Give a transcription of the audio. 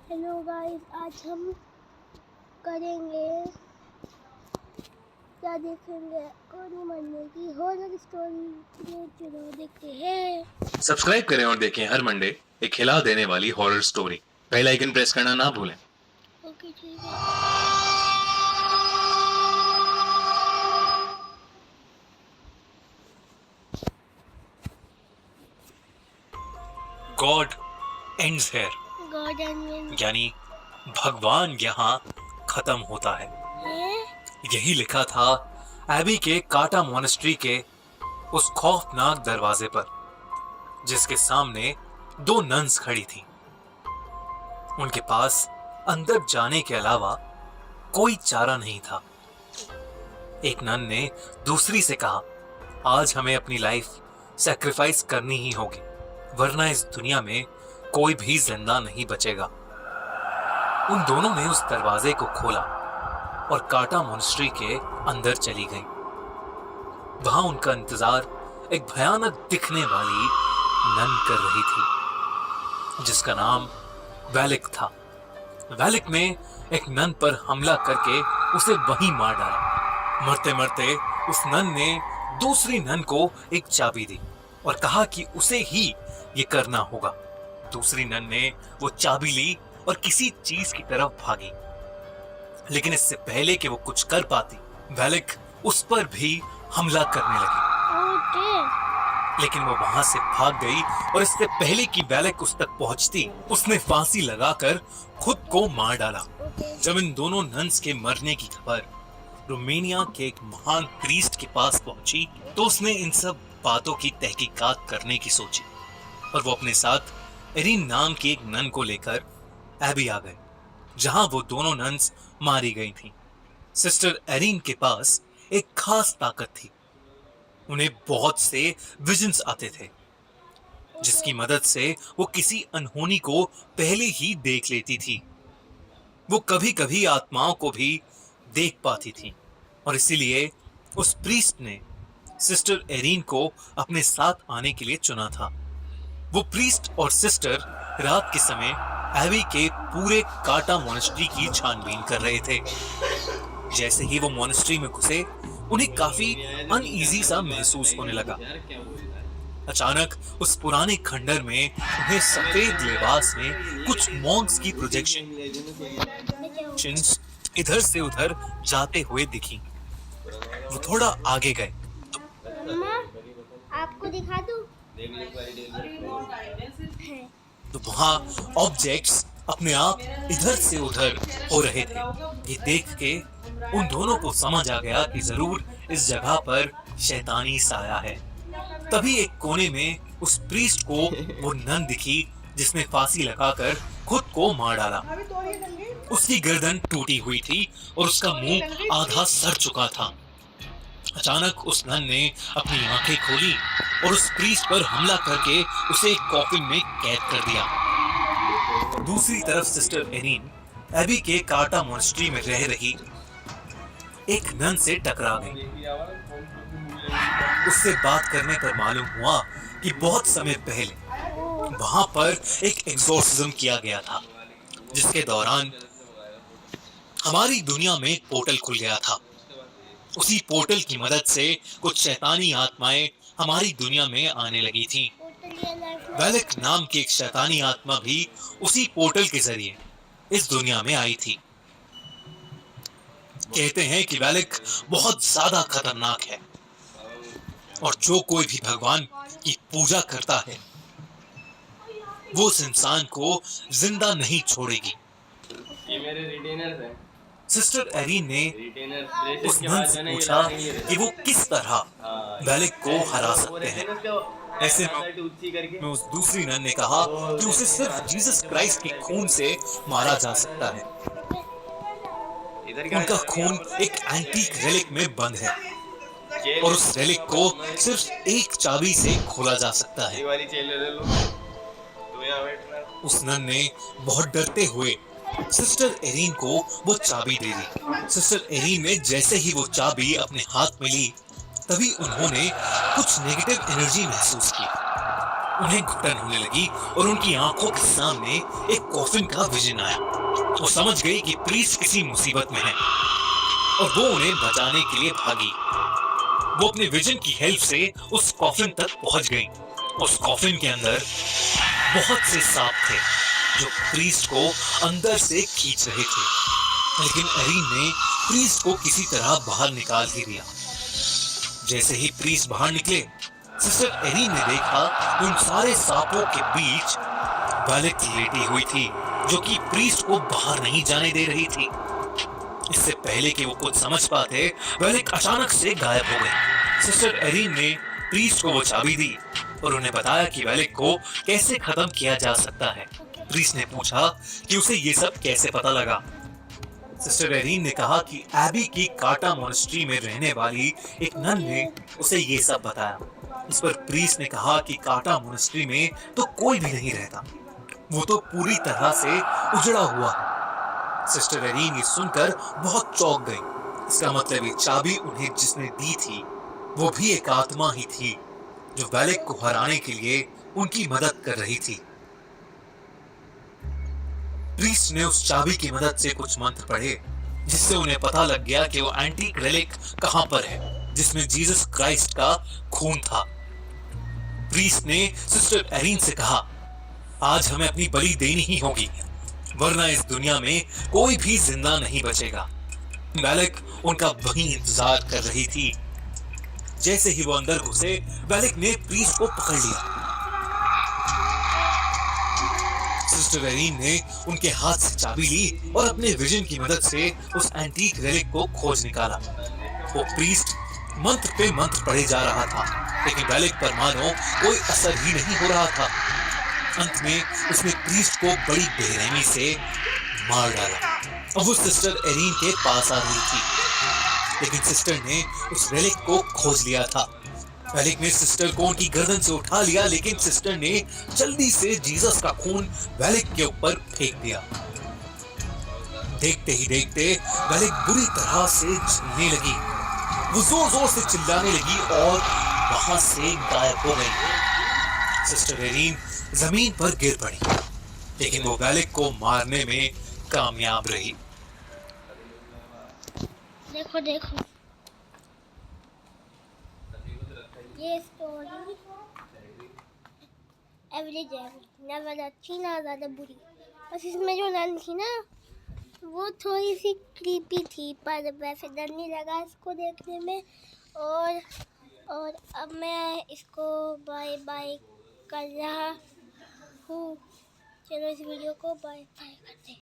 Hello guys, आज हम करेंगे क्या देखेंगे कोनी मरने की हॉरर स्टोरी। चलो देखते हैं। सब्सक्राइब करें और देखें हर मंडे एक हिला देने वाली horror story. Bell icon press करना ना भूलें। ओके ठीक है। God ends here, God end यानी भगवान यहाँ खत्म होता है। यही लिखा था एबी के काटा मोनेस्ट्री के उस खौफनाक दरवाजे पर, जिसके सामने दो नन्स खड़ी थीं। उनके पास अंदर जाने के अलावा कोई चारा नहीं था। एक नन ने दूसरी से कहा, आज हमें अपनी लाइफ सैक्रिफाइस करनी ही होगी, वरना इस दुनिया में कोई भी जिंदा नहीं बचेगा। उन दोनों ने उस दरवाजे को खोला और काटा मोनेस्ट्री के अंदर चली गई। वहां उनका इंतजार एक भयानक दिखने वाली नन कर रही थी, जिसका नाम वेलिक था। वेलिक ने एक नन पर हमला करके उसे वहीं मार डाला। मरते मरते उस नन ने दूसरी नन को एक चाबी दी और कहा कि उसे ही ये करना होगा। दूसरी नन ने वो चाबी ली और किसी चीज की तरफ भागी, लेकिन इससे पहले कि वो कुछ कर पाती, वेलिक उस पर भी हमला करने लगी। लेकिन वो वहां से भाग गई और इससे पहले कि वेलिक उस तक पहुंचती, उसने फांसी लगाकर खुद को मार डाला। जब इन दोनों नन्स के मरने की खबर रोमानिया के एक महान प्रीस्ट के पास पहुंची, तो उसने इन सब बातों की तहकीकात करने की सोची और वो अपने साथ एरिन नाम की एक नन को लेकर एबी आ गए, जहां वो दोनों नन्स मारी गई थीं। सिस्टर एरिन के पास एक खास ताकत थी। उन्हें बहुत से विजन्स आते थे, जिसकी मदद से वो किसी अनहोनी को पहले ही देख लेती थी। वो कभी कभी आत्माओं को भी देख पाती थी और इसीलिए उस प्रीस्ट ने सिस्टर एरिन को अपने साथ आने के लिए चुना था। वो प्रीस्ट और सिस्टर रात के समय एबी के पूरे काटा मोनेस्ट्री की छानबीन कर रहे थे। जैसे ही वो मोनेस्ट्री में घुसे, उन्हें काफी अनईजी सा महसूस होने लगा। अचानक उस पुराने खंडर में उन्हें सफेद लिबास में कुछ मॉन्क्स की प्रोजेक्शन इधर से उधर जाते हुए दिखी। वो थोड़ा आगे गए मम्मा, आपको दिखा दूं? तो वहां ऑब्जेक्ट्स अपने आप इधर से उधर हो रहे थे। ये देख के उन दोनों को समझ आ गया कि जरूर इस जगह पर शैतानी साया है। तभी एक कोने में उस प्रीस्ट को वो नन दिखी, जिसने फांसी लगाकर खुद को मार डाला। उसकी गर्दन टूटी हुई थी और उसका मुंह आधा सड़ चुका था। अचानक उस नन ने अपनी आंखें खोली और उस प्रीस्ट पर हमला करके उसे एक कॉफिन में कैद कर दिया। दूसरी तरफ सिस्टर एरिन एबी के काटा मोनेस्ट्री में रह रही एक नन से टकरा गई। उससे बात करने पर मालूम हुआ कि बहुत समय पहले वहां पर एक एग्जॉर्सिज्म किया गया था, जिसके दौरान हमारी दुनिया में एक पोर्टल खुल गया था। उसी पोर्टल की मदद से कुछ शैतानी आत्माएं हमारी दुनिया में आने लगी थीं। वेलिक नाम की एक शैतानी आत्मा भी उसी पोर्टल के जरिए इस दुनिया में आई थी। कहते हैं कि वेलिक बहुत ज्यादा खतरनाक है और जो कोई भी भगवान की पूजा करता है, वो उस इंसान को जिंदा नहीं छोड़ेगी। ये मेरे रिटेनर्स हैं। सिस्टर एरिन ने उस नन से पूछा कि वो किस तरह वेलिक को हरा सकते हैं। ऐसे में उस दूसरी नन ने कहा कि उसे सिर्फ जीसस क्राइस्ट के खून से मारा जा सकता है। उनका खून एक एंटीक रेलिक में बंद है और उस रेलिक को सिर्फ एक चाबी से खोला जा सकता है। उस नन ने बहुत डरते हुए सिस्टर एरिन को वो चाबी दे दी। सिस्टर एरिन ने जैसे ही वो चाबी अपने हाथ में ली, तभी उन्होंने कुछ नेगेटिव एनर्जी महसूस की। उन्हें घुटन होने लगी और उनकी आंखों के सामने एक कॉफिन का विजन आया। वो समझ गई कि प्रीस्ट किसी मुसीबत में है और वो उन्हें बचाने के लिए भागी। वो अपने विजन की हेल्प से उस कॉफिन तक पहुंच गई। उस कॉफिन के अंदर बहुत से सांप थे जो प्रीस्ट को अंदर से खींच रहे थे, लेकिन एरीन ने प्रीस्ट को किसी तरह बाहर निकाल ही दिया। जैसे ही प्रीस्ट बाहर निकले, सिस्टर एरीन ने देखा कि उन सारे सांपों के बीच वैलेक लेटी हुई थी, जो कि प्रीस्ट को बाहर नहीं जाने दे रही थी। इससे पहले कि वो कुछ समझ पाते, वैलेक अचानक से गायब हो गई। सिस्टर एरीन ने प्रीस्ट को वो चाबी दी और उन्हें बताया कि वैलेक को कैसे खत्म किया जा सकता है। प्रीस्ट ने पूछा कि उसे ये सब कैसे पता लगा। सिस्टर एरीन ने कहा कि एबी की काटा मोनेस्ट्री में रहने वाली एक नन ने उसे ये सब बताया। इस पर प्रीस्ट ने कहा कि काटा मोनेस्ट्री में तो कोई भी नहीं रहता, वो तो पूरी तरह से उजड़ा हुआ है। सिस्टर एरीन ये सुनकर बहुत चौंक गई। इसका मतलब ये चाबी उन्हें जिसने दी थी वो भी एक आत्मा ही थी जो वैलेक को हराने के लिए उनकी मदद कर रही थी। प्रीस्ट ने उस चाबी की मदद से कुछ मंत्र पढ़े, जिससे उन्हें पता लग गया कि वो एंटीक रेलिक कहां पर है, जिसमें जीसस क्राइस्ट का खून था। प्रीस्ट ने सिस्टर एरीन से कहा, आज हमें अपनी बलि देनी ही होगी, वरना इस दुनिया में कोई भी जिंदा नहीं बचेगा। वैलेक उनका वहीं इंतजार कर रही थी। जैसे ही वो अंदर घुसे, वैलेक ने प्रीस्ट को पकड़ लिया। सिस्टर एरीन ने उनके हाथ से चाबी ली और अपने विजन की मदद से उस एंटीक रेलिक को खोज निकाला। वो प्रीस्ट मंत्र पे मंत्र पढ़े जा रहा था, लेकिन वैलेक पर मानो कोई असर ही नहीं हो रहा था। अंत में उसने प्रीस्ट को बड़ी बेरहमी से मार डाला। अब वो सिस्टर एरीन के पास आ रही थी, लेकिन सिस्टर ने उस रेलिक को खोज लिया था। वैलेक ने सिस्टर को उनकी गर्दन से उठा लिया, लेकिन सिस्टर ने जल्दी से जीसस का खून वैलेक के ऊपर फेंक दिया। देखते ही देखते वैलेक बुरी तरह से जलने लगी। वो जोर जोर से चिल्लाने लगी और वहां से गायब हो गई। सिस्टर एरीन जमीन पर गिर पड़ी, लेकिन वो वैलेक को मारने में कामयाब रही। देखो देखो ये स्टोरी एवरेज है, ना ज्यादा अच्छी ना ज्यादा बुरी। बस इसमें जो नन थी ना वो थोड़ी सी क्रीपी थी, पर वैसे डर नहीं लगा इसको देखने में। और अब मैं इसको बाय बाय कर रहा हूँ। चलो इस वीडियो को बाय बाय करते हैं।